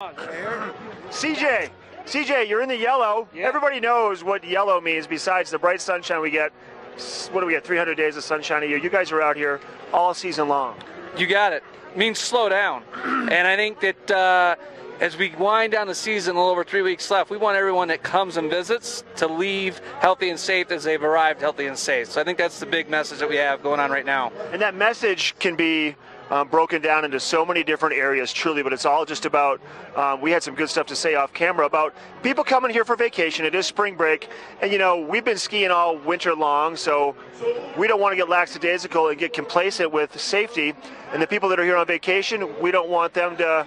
CJ, you're in the yellow. Yeah. Everybody knows what yellow means besides the bright sunshine we get. What do we get, 300 days of sunshine a year? You guys are out here all season long. You got it. It means slow down. And I think that as we wind down the season, a little over 3 weeks left, we want everyone that comes and visits to leave healthy and safe as they've arrived healthy and safe. So I think that's the big message that we have going on right now. And that message can be broken down into so many different areas, truly, but it's all just about, we had some good stuff to say off camera about people coming here for vacation. It is spring break, and you know, we've been skiing all winter long, so we don't want to get lackadaisical and get complacent with safety. And the people that are here on vacation, we don't want them to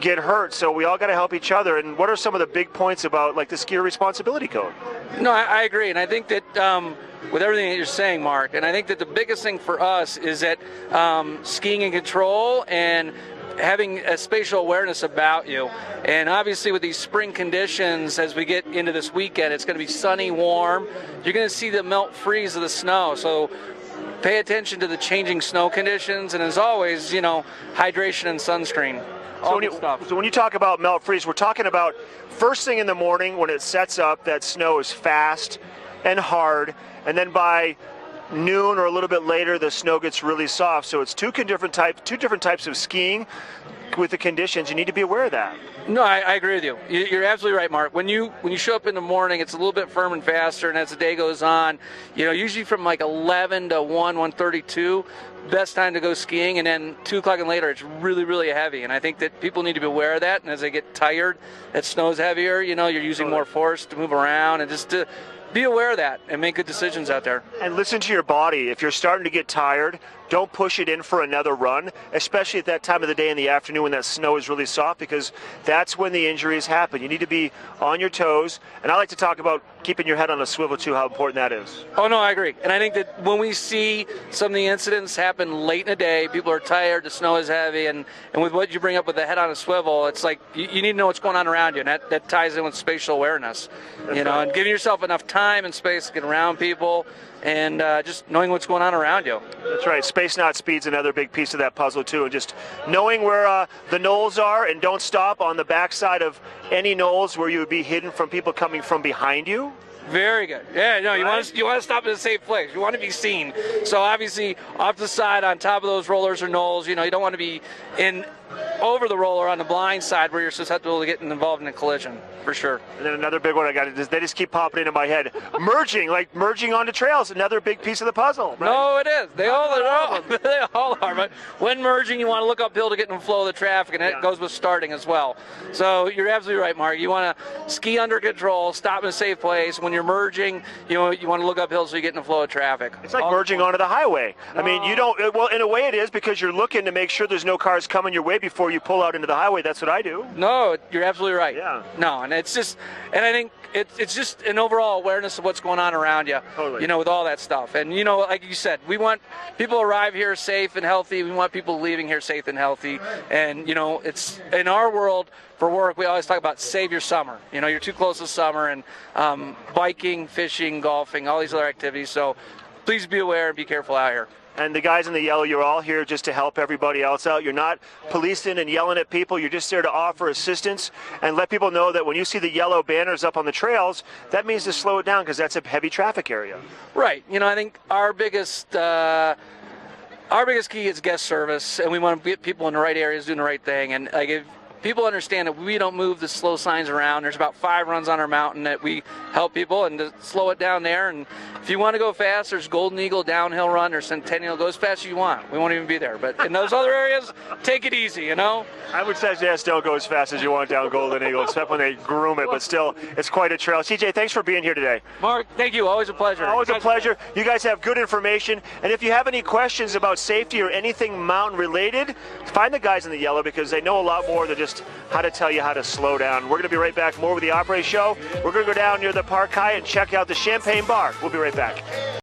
get hurt, so we all got to help each other. And what are some of the big points about, like, the skier responsibility code? No, I agree, and I think that with everything that you're saying, Mark, and I think that the biggest thing for us is that skiing in control and having a spatial awareness about you. And obviously with these spring conditions, as we get into this weekend, it's going to be sunny, warm. You're going to see the melt freeze of the snow. So pay attention to the changing snow conditions, and as always, you know, hydration and sunscreen. So when you talk about melt freeze, we're talking about first thing in the morning when it sets up, that snow is fast and hard, and then by noon or a little bit later, the snow gets really soft. So it's two different types of skiing with the conditions. You need to be aware of that. No, I agree with you. You're absolutely right, Mark. When you show up in the morning, it's a little bit firm and faster, and as the day goes on, you know, usually from like 11 to 1:32, best time to go skiing, and then 2 o'clock and later, it's really, really heavy. And I think that people need to be aware of that. And as they get tired, that snow's heavier. You know, you're using more force to move around, and just to be aware of that and make good decisions out there. And listen to your body. If you're starting to get tired, don't push it in for another run, especially at that time of the day in the afternoon when that snow is really soft, because that's when the injuries happen. You need to be on your toes. And I like to talk about keeping your head on a swivel too, how important that is. Oh, no, I agree. And I think that when we see some of the incidents happen late in the day, people are tired, the snow is heavy, and with what you bring up with the head on a swivel, it's like you need to know what's going on around you, and that ties in with spatial awareness. That's right. And giving yourself enough time and space to get around people, and just knowing what's going on around you. That's right. Space, not speed's another big piece of that puzzle, too. And just knowing where the knolls are, and don't stop on the backside of any knolls where you would be hidden from people coming from behind you. Very good. Yeah, no, you want to stop in a safe place. You want to be seen. So obviously, off the side, on top of those rollers or knolls, you know, you don't want to be over the roller on the blind side where you're susceptible to getting involved in a collision, for sure. And then another big one I got is they just keep popping into my head. Merging onto trails, another big piece of the puzzle. Right? No, it is. They all are. But when merging, you want to look uphill to get in the flow of the traffic, and that goes with starting as well. So you're absolutely right, Mark. You want to ski under control, stop in a safe place. When you're merging, you know, you want to look uphill so you get in the flow of traffic. It's like merging onto the highway. No. I mean, you don't. Well, in a way, it is, because you're looking to make sure there's no cars coming your way before you pull out into the highway. That's what I do. No, you're absolutely right. Yeah. No, and it's just, and I think it's just an overall awareness of what's going on around you. Totally. You know, with all that stuff. And you know, like you said, we want people to arrive here safe and healthy. We want people leaving here safe and healthy. And you know, it's in our world for work, we always talk about save your summer. You know, you're too close to summer, and biking, fishing, golfing, all these other activities. So please be aware and be careful out here. And the guys in the yellow, you're all here just to help everybody else out. You're not policing and yelling at people. You're just there to offer assistance and let people know that when you see the yellow banners up on the trails, that means to slow it down, because that's a heavy traffic area. Right. You know, I think our biggest key is guest service, and we want to get people in the right areas doing the right thing. And like, if people understand that we don't move the slow signs around, there's about 5 runs on our mountain that we help people and to slow it down there. And if you want to go fast, there's Golden Eagle downhill run or Centennial. Go as fast as you want. We won't even be there. But in those other areas, take it easy, you know? I would suggest don't go as fast as you want down Golden Eagle, except when they groom it. But still, it's quite a trail. CJ, thanks for being here today. Mark, thank you. Always a pleasure. Always a pleasure. You guys have good information. And if you have any questions about safety or anything mountain related, find the guys in the yellow, because they know a lot more than just how to tell you how to slow down. We're going to be right back. More with the Opry Show. We're going to go down near the Park Hyatt and check out the Champagne Bar. We'll be right back.